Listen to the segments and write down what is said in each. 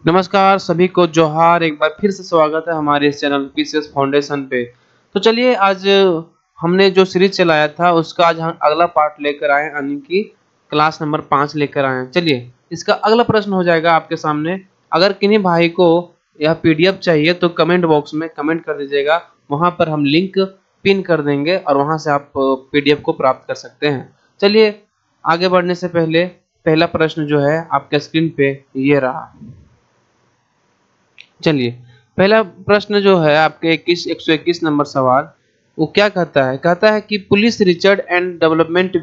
नमस्कार सभी को जोहार। एक बार फिर से स्वागत है हमारे इस चैनल पीसीएस फाउंडेशन पे। तो चलिए आज हमने जो सीरीज चलाया था उसका आज हम अगला पार्ट लेकर आए हैं, यानी कि क्लास नंबर 5 लेकर आए हैं। चलिए इसका अगला प्रश्न हो जाएगा आपके सामने। अगर किन्हीं भाई को यह पीडीएफ चाहिए तो कमेंट बॉक्स में कमेंट कर दीजिएगा, वहां पर हम लिंक पिन कर देंगे और वहां से आप पीडीएफ को प्राप्त कर सकते हैं। चलिए आगे बढ़ने से पहले पहला प्रश्न जो है आपके स्क्रीन पे ये रहा। चलिए पहला प्रश्न जो है आपके 121 नंबर सवाल, वो क्या कहता है? कहता है कि police research and development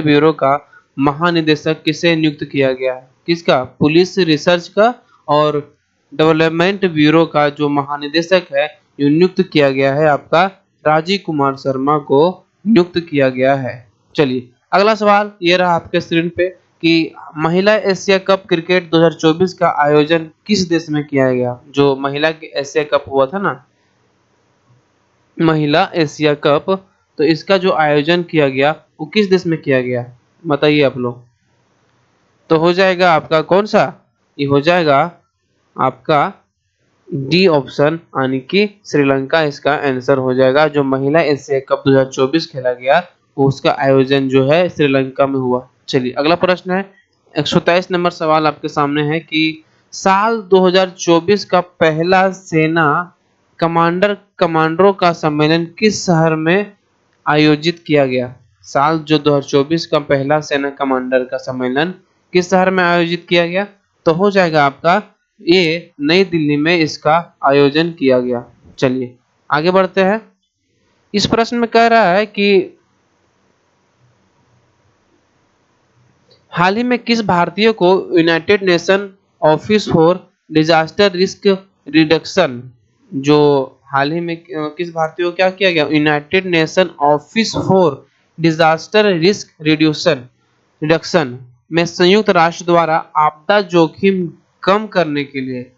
bureau का महानिदेशक किसे नियुक्त किया गया है? किसका? पुलिस रिसर्च का और डेवलपमेंट ब्यूरो का जो महानिदेशक है ये नियुक्त किया गया है आपका राजीव कुमार शर्मा को नियुक्त किया गया है। चलिए अगला सवाल ये रहा आपके स्क्रीन पे कि महिला एशिया कप क्रिकेट 2024 का आयोजन किस देश में किया गया? जो महिला एशिया कप हुआ था ना, महिला एशिया कप, तो इसका जो आयोजन किया गया वो किस देश में किया गया? बताइए आप लोग। तो हो जाएगा आपका कौन सा? ये हो जाएगा आपका डी ऑप्शन, यानी कि श्रीलंका इसका आंसर हो जाएगा। जो महिला एशिया कप 2024 खेला गया वो उसका आयोजन जो है श्रीलंका में हुआ। चलिए अगला प्रश्न है 123 नंबर सवाल आपके सामने है कि साल 2024 का पहला सेना कमांडरों का सम्मेलन किस शहर में आयोजित किया गया? साल जो 2024 का पहला सेना कमांडर का सम्मेलन किस शहर में आयोजित किया गया? तो हो जाएगा आपका ये नई दिल्ली में इसका आयोजन किया गया। चलिए आगे बढ़ते हैं। इस प्रश्न में कह रहा है कि हाल ही में किस भारतीय को United nation office for disaster risk reduction, जो हाल ही में किस भारतीय को क्या किया गया? United nation office for disaster risk reduction में संयुक्त राष्ट्र द्वारा आपदा जोखिम कम करने के लिए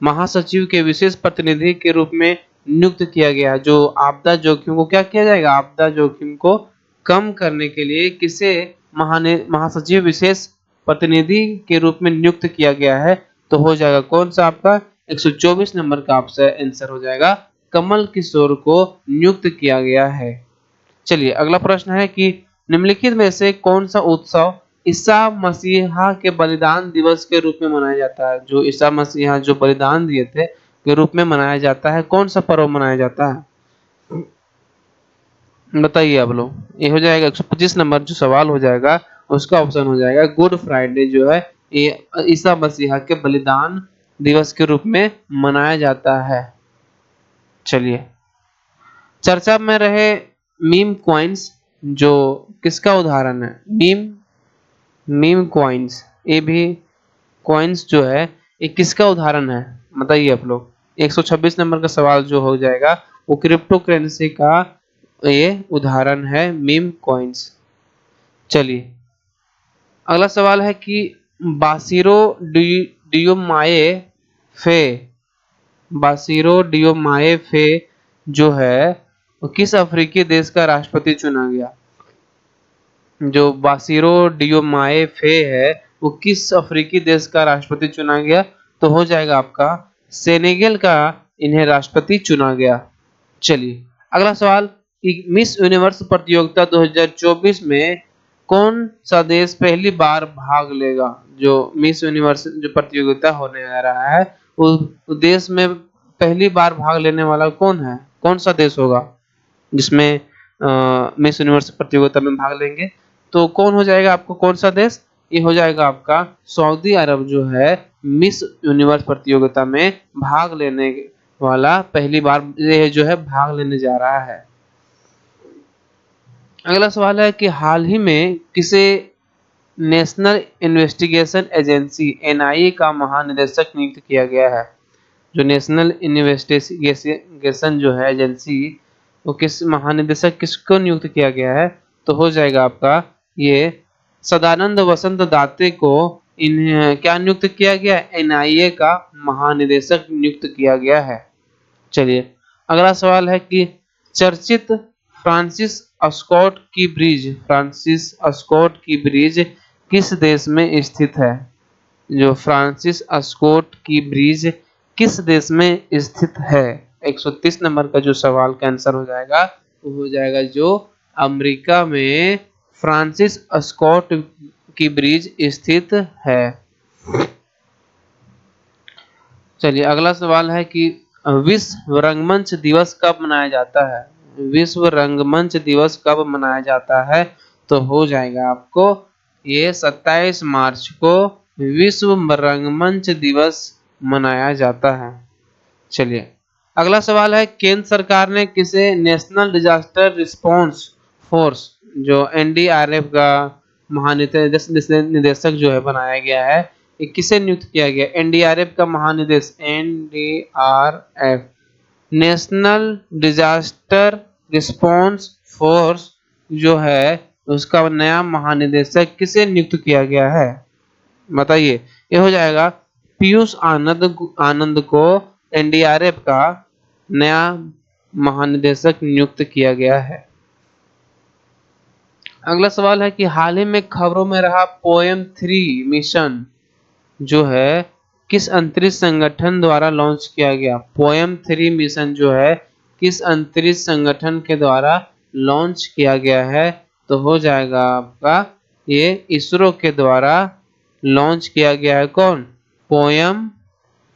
महासचिव के विशेष प्रतिनिधि के रूप में नियुक्त किया गया। जो आपदा जोखिम को क्या किया जाएगा? आपदा जोखिम को कम करने के लिए किसे महासचिव विशेष प्रतिनिधि के रूप में नियुक्त किया गया है? तो हो जाएगा कौन सा आपका 124 नंबर का आपसे आंसर हो जाएगा, कमल किशोर को नियुक्त किया गया है। चलिए अगला प्रश्न है कि निम्नलिखित में से कौन सा उत्सव ईसा मसीहा के बलिदान दिवस के रूप में मनाया जाता है? जो ईसा मसीहा जो बलिदान दिए थे के रूप में मनाया जाता है, कौन सा पर्व मनाया जाता है? बताइए आप लोग। ये हो जाएगा 125 नंबर जो सवाल हो जाएगा उसका ऑप्शन हो जाएगा गुड फ्राइडे, जो है ये ईसा मसीहा के बलिदान दिवस के रूप में मनाया जाता है। चलिए चर्चा में रहे मीम कॉइन्स जो किसका उदाहरण है? मीम कॉइन्स, ये भी कॉइन्स जो है ये किसका उदाहरण है? बताइए आप लोग। 126 नंबर का सवाल जो हो जाएगा वो क्रिप्टो करेंसी का ये उदाहरण है, मीम कॉइन्स। चलिए अगला सवाल है कि बासिरो डियोमाए फे बासिरो डियोमाए फे जो है वो किस अफ्रीकी देश का राष्ट्रपति चुना गया? जो बासिरो डियोमाए फे है वो किस अफ्रीकी देश का राष्ट्रपति चुना गया? तो हो जाएगा आपका सेनेगल का इन्हें राष्ट्रपति चुना गया। चलिए अगला सवाल कि मिस यूनिवर्स प्रतियोगिता 2024 में कौन सा देश पहली बार भाग लेगा? जो मिस यूनिवर्स जो प्रतियोगिता होने आ रहा है उस देश में पहली बार भाग लेने वाला कौन है? कौन सा देश होगा जिसमें मिस यूनिवर्स प्रतियोगिता में भाग लेंगे? तो कौन हो जाएगा आपको, कौन सा देश? ये हो जाएगा आपका सऊदी अरब, जो है मिस यूनिवर्स प्रतियोगिता में भाग लेने वाला पहली बार ये जो है भाग लेने जा रहा है। अगला सवाल है कि हाल ही में किसे नेशनल इन्वेस्टिगेशन एजेंसी एनआईए का महानिदेशक नियुक्त किया गया है? जो नेशनल इन्वेस्टिगेशन जो है एजेंसी वो किस महानिदेशक किसको नियुक्त किया गया है? तो हो जाएगा आपका ये सदानंद वसंत दाते को इन्हें क्या नियुक्त किया गया? एनआईए का महानिदेशक नियुक्त किया गया है। चलिए अगला सवाल है कि चर्चित फ्रांसिस स्कॉट की ब्रिज किस देश में स्थित है? जो फ्रांसिस अस्कोट की ब्रिज किस देश में स्थित है? 130 नंबर का जो सवाल का आंसर हो जाएगा वो हो जाएगा जो अमेरिका में फ्रांसिस अस्कोट की ब्रिज स्थित है। चलिए अगला सवाल है कि विश्व रंगमंच दिवस कब मनाया जाता है? विश्व रंगमंच दिवस कब मनाया जाता है? तो हो जाएगा आपको ये 27 मार्च को विश्व रंगमंच दिवस मनाया जाता है। चलिए अगला सवाल है केंद्र सरकार ने किसे नेशनल डिजास्टर रिस्पांस फोर्स जो एनडीआरएफ का महानिदेशक जो है बनाया गया है, ये किसे नियुक्त किया गया? एनडीआरएफ का महानिदेशक NDRF national disaster response force जो है उसका नया महानिदेशक किसे नियुक्त किया गया है? बताइए। ये हो जाएगा पीयूष आनंद को एनडीआरएफ का नया महानिदेशक नियुक्त किया गया है। अगला सवाल है कि हाल ही में खबरों में रहा पोएम 3 मिशन जो है किस अंतरिक्ष संगठन द्वारा लॉन्च किया गया? पोएम 3 मिशन जो है किस अंतरिक्ष संगठन के द्वारा लॉन्च किया गया है? तो हो जाएगा आपका ये इसरो के द्वारा लॉन्च किया गया है। कौन? पोएम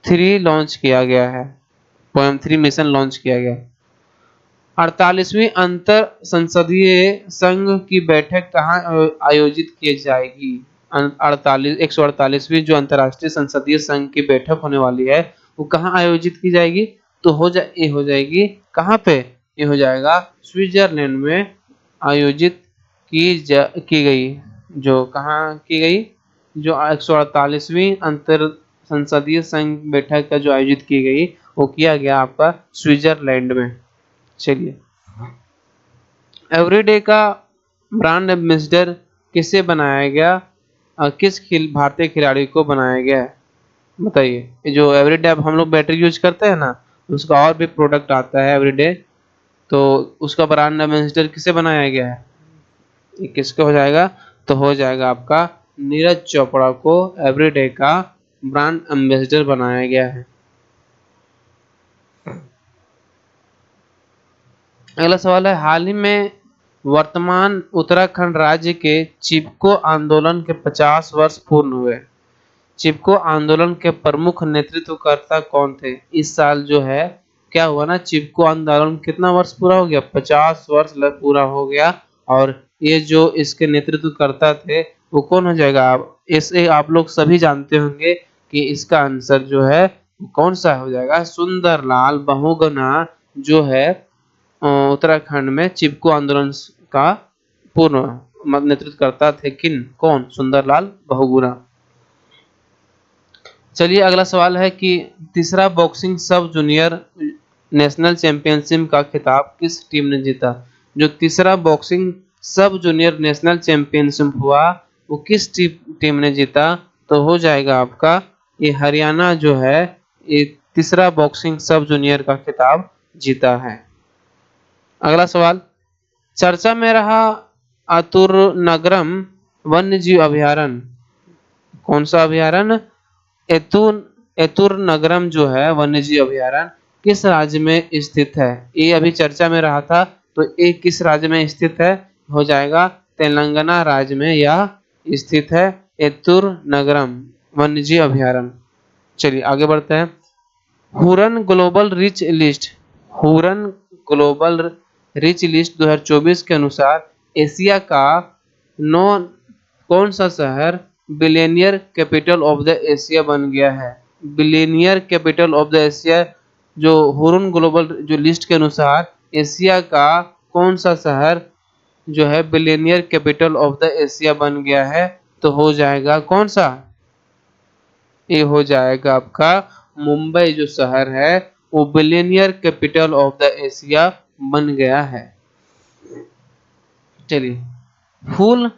3 लॉन्च किया गया है। पोएम 3 मिशन लॉन्च किया गया है। 48वीं अंतर संसदीय संघ की बैठक कहाँ आयोजित की जाएगी? 148वीं जो अंतर्राष्ट्रीय संसदीय संघ की बैठक होने वाली है वो कहाँ आयोजित की जाएगी? तो ये हो जाएगी कहाँ पे? ये हो जाएगा स्विट्जरलैंड में आयोजित की गई। जो कहाँ की गई? जो 148वीं अंतर संसदीय संघ बैठक का जो आयोजित की गई वो किया गया आपका स्विट्जरलैंड में। चलिए एवरीडे का ब्रांड एम्बेसडर किसे बनाया गया? किस भारतीय खिलाड़ी को बनाया गया है? बताइए। जो एवरीडे अब हम लोग बैटरी यूज करते हैं ना, उसका और भी प्रोडक्ट आता है एवरीडे, तो उसका ब्रांड एम्बेसडर किसे बनाया गया है? ये किसको हो जाएगा? तो हो जाएगा आपका नीरज चोपड़ा को एवरीडे का ब्रांड एम्बेसडर बनाया गया है। अगला सवाल है हाल ही में वर्तमान उत्तराखंड राज्य के चिपको आंदोलन के 50 वर्ष पूर्ण हुए। चिपको आंदोलन के प्रमुख नेतृत्वकर्ता कौन थे? इस साल जो है क्या हुआ ना, चिपको आंदोलन कितना वर्ष पूरा हो गया? 50 वर्ष पूरा हो गया। और ये जो इसके नेतृत्वकर्ता थे वो कौन हो जाएगा? आप इसे आप लोग सभी जानते होंगे कि इसका आंसर जो है कौन सा हो जाएगा? सुंदरलाल बहुगुणा जो है उत्तराखंड में चिपको आंदोलन का पूर्ण नेतृत्व करता थे। कौन? सुंदरलाल बहुगुणा। चलिए अगला सवाल है कि तीसरा बॉक्सिंग सब जूनियर नेशनल चैंपियनशिप का खिताब किस टीम ने जीता? जो तीसरा बॉक्सिंग सब जूनियर नेशनल चैंपियनशिप हुआ वो किस टीम ने जीता? तो हो जाएगा आपका ये हरियाणा जो है ये तीसरा बॉक्सिंग सब जूनियर का खिताब जीता है। अगला सवाल चर्चा में रहा अतुरनगरम वन्यजीव अभयारण्य कौन सा अभयारण्य? एतुरनगरम जो है वन्यजीव अभयारण्य किस राज्य में स्थित है? ये अभी चर्चा में रहा था, तो ये किस राज्य में स्थित है? हो जाएगा तेलंगाना राज्य में यह स्थित है एतुरनगरम वन्यजीव अभयारण्य। चलिए आगे बढ़ते हैं। Huron global rich list Huron global rich list 2024 के अनुसार एशिया का कौन सा शहर billionaire capital of the Asia बन गया है? Billionaire capital of the Asia जो हुरन ग्लोबल जो लिस्ट के अनुसार एशिया का कौन सा शहर जो है billionaire capital of the Asia बन गया है? तो हो जाएगा कौन सा? ये हो जाएगा आपका मुंबई जो शहर है वो billionaire capital of the Asia बन गया है। चलिए फूल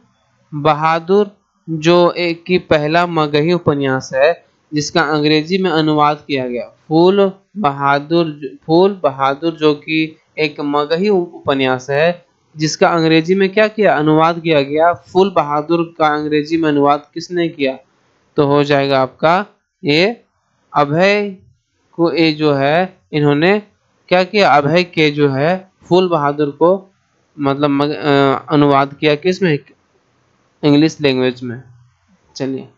बहादुर जो एक की पहला मगही उपन्यास है जिसका अंग्रेजी में अनुवाद किया गया। फूल बहादुर जो कि एक मगही उपन्यास है जिसका अंग्रेजी में क्या किया? अनुवाद किया गया। फूल बहादुर का अंग्रेजी में अनुवाद किसने किया? तो हो जाएगा आपका ये अभय को, ये जो है इन्होंने क्या किया, अभय के जो है फूल बहादुर को मतलब अनुवाद किया किसमें, इंग्लिश लैंग्वेज में। चलिए,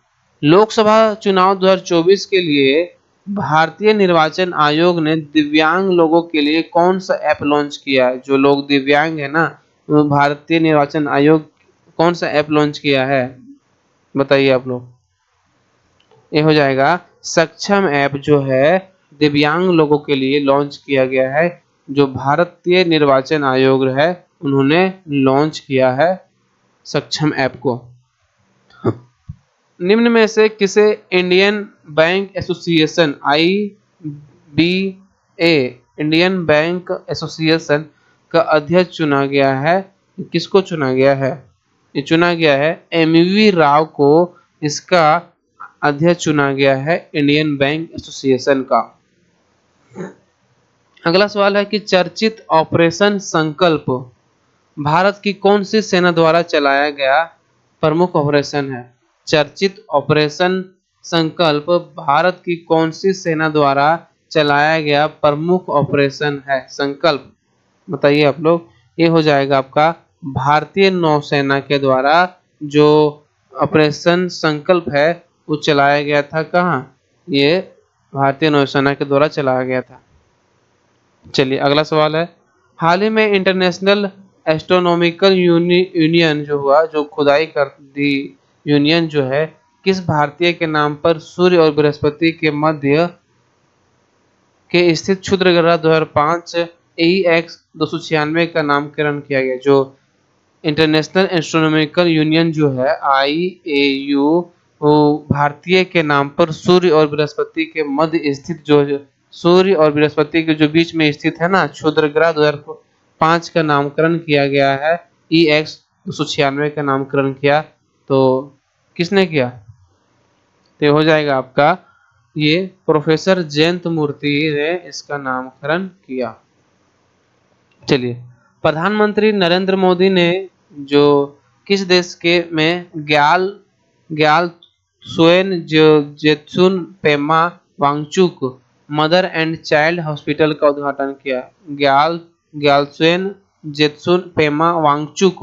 लोकसभा चुनाव 2024 के लिए भारतीय निर्वाचन आयोग ने दिव्यांग लोगों के लिए कौन सा ऐप लॉन्च किया है? जो लोग दिव्यांग है ना, वो भारतीय निर्वाचन आयोग कौन सा ऐप लॉन्च किया है, बताइए आप लोग। ये हो जाएगा सक्षम ऐप, जो है दिव्यांग लोगों के लिए लॉन्च किया गया है, जो भारतीय निर्वाचन आयोग है उन्होंने लॉन्च किया है सक्षम ऐप को। निम्न में से किसे Indian bank association IBA, Indian bank association का अध्यक्ष चुना गया है? किसको चुना गया है? ये चुना गया है MV राव को, इसका अध्यक्ष चुना गया है इंडियन बैंक एसोसिएशन का। अगला सवाल है कि चर्चित ऑपरेशन संकल्प भारत की कौन सी सेना द्वारा चलाया गया प्रमुख ऑपरेशन है? चर्चित ऑपरेशन संकल्प भारत की कौन सी सेना द्वारा चलाया गया प्रमुख ऑपरेशन है? संकल्प बताइए आप लोग। ये हो जाएगा आपका भारतीय नौसेना के द्वारा जो ऑपरेशन संकल्प है वो चलाया गया था। कहाँ? ये भारतीय नौसेना के द्वारा चलाया गया था। चलिए, अगला सवाल है, हाल ही में इंटरनेशनल एस्ट्रोनॉमिकल यूनियन जो हुआ, जो खुदाई करती यूनियन जो है, किस भारतीय के नाम पर सूर्य और बृहस्पति के मध्य के स्थित क्षुद्र ग्रह 2005 AEX 296 का नामकरण किया गया? जो इंटरनेशनल एस्ट्रोनॉमिकल यूनियन जो है IAU, वो भारतीय के नाम पर सूर्य और बृहस्पति के मध्य स्थित, जो सूर्य और बृहस्पति के जो बीच में स्थित है ना क्षुद्र ग्रह 2005 का नामकरण किया गया है। EX 296 का नामकरण किया, तो किसने किया? तो हो जाएगा आपका ये प्रोफेसर जयंत मूर्ति ने इसका नामकरण किया। चलिए, प्रधानमंत्री नरेंद्र मोदी ने जो किस देश के में Gyaltsuen Jetsun Pema Wangchuck mother and child hospital का उद्घाटन किया? Gyaltsuen Jetsun Pema Wangchuck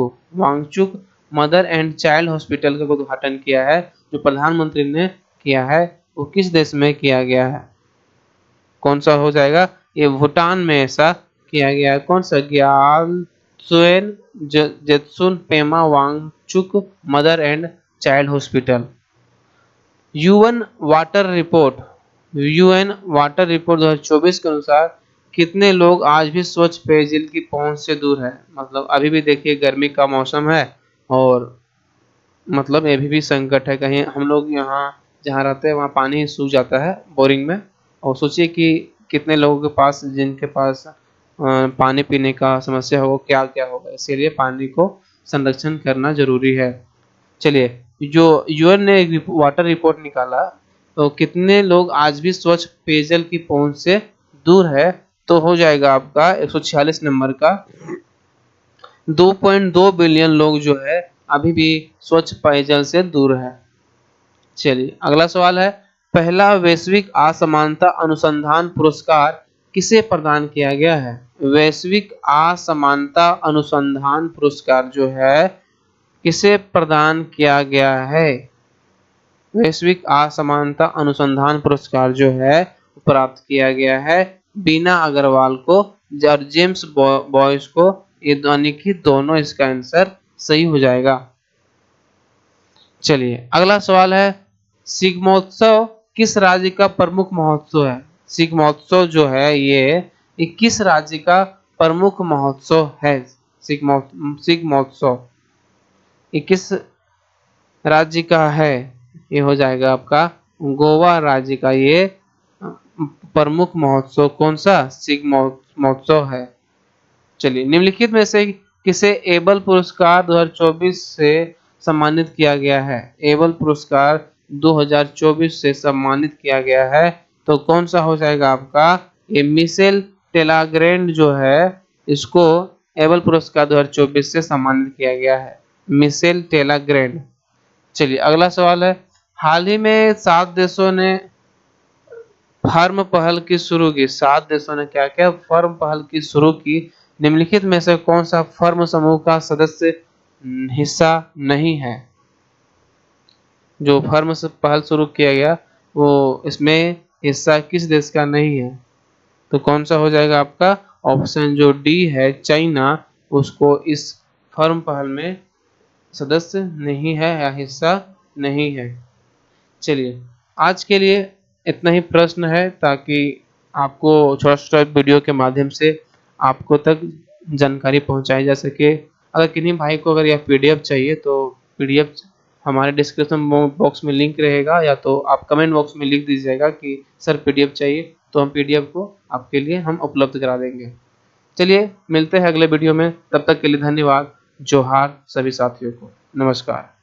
mother and child hospital का उद्घाटन किया है, जो प्रधानमंत्री ने किया है, वो किस देश में किया गया है? कौन सा हो जाएगा? ये भूटान में ऐसा किया गया है। कौन सा? Gyaltsuen Jetsun Pema Wangchuck mother and child hospital. UN water report 2024 के अनुसार कितने लोग आज भी स्वच्छ पेयजल की पहुंच से दूर है? मतलब अभी भी देखिए गर्मी का मौसम है और मतलब अभी भी संकट है। कहीं हम लोग यहाँ जहाँ रहते हैं वहाँ पानी सूख जाता है बोरिंग में, और सोचिए कि कितने लोगों के पास, जिनके पास पानी पीने का समस्या हो, क्या क्या होगा। इसीलिए पानी को संरक्षण करना जरूरी है। चलिए, जो UN ने एक वाटर रिपोर्ट निकाला, तो कितने लोग आज भी स्वच्छ पेयजल की पहुंच से दूर है? तो हो जाएगा आपका 146 नंबर का 2.2 बिलियन लोग जो है अभी भी स्वच्छ पेयजल से दूर है। चलिए, अगला सवाल है, पहला वैश्विक असमानता अनुसंधान पुरस्कार किसे प्रदान किया गया है? वैश्विक असमानता अनुसंधान पुरस्कार जो है किसे प्रदान किया गया है? वैश्विक असमानता अनुसंधान पुरस्कार जो है प्राप्त किया गया है बीना अग्रवाल को और जेम्स बॉयस को, यानी कि दोनों, इसका आंसर सही हो जाएगा। चलिए, अगला सवाल है, शिग्मोत्सव किस राज्य का प्रमुख महोत्सव है? शिग्मोत्सव जो है ये किस राज्य का प्रमुख महोत्सव है? शिग्मोत्सव ये किस राज्य का है? ये हो जाएगा आपका गोवा राज्य का ये प्रमुख महोत्सव। कौन सा? शिग्मोत्सव है। चलिए, निम्नलिखित में से किसे एबल पुरस्कार 2024 से सम्मानित किया गया है? एबल पुरस्कार 2024 से सम्मानित किया गया है, तो कौन सा हो जाएगा आपका? ये मिशेल टेलाग्रेंड जो है, इसको एबल पुरस्कार 2024 से सम्मानित किया गया है, मिशेल टेलाग्रेंड। चलिए, अगला सवाल है, हाल ही में 7 देशों ने फर्म पहल की शुरू की। 7 देशों ने क्या किया? फर्म पहल की शुरू की। निम्नलिखित में से कौन सा फर्म समूह का सदस्य हिस्सा नहीं है? जो फर्म से पहल शुरू किया गया वो इसमें हिस्सा किस देश का नहीं है? तो कौन सा हो जाएगा आपका? ऑप्शन जो डी है, चाइना, उसको इस फर्म पहल में सदस्य नहीं है या हिस्सा नहीं है। चलिए, आज के लिए इतना ही प्रश्न है, ताकि आपको छोटा छोटा वीडियो के माध्यम से आपको तक जानकारी पहुंचाई जा सके। अगर किन्हीं भाई को अगर यह पीडीएफ चाहिए तो पीडीएफ हमारे डिस्क्रिप्शन बॉक्स में लिंक रहेगा, या तो आप कमेंट बॉक्स में लिख दीजिएगा कि सर पीडीएफ चाहिए, तो हम पीडीएफ को आपके लिए हम उपलब्ध करा देंगे। चलिए, मिलते हैं अगले वीडियो में, तब तक के लिए धन्यवाद। जोहार सभी साथियों को, नमस्कार।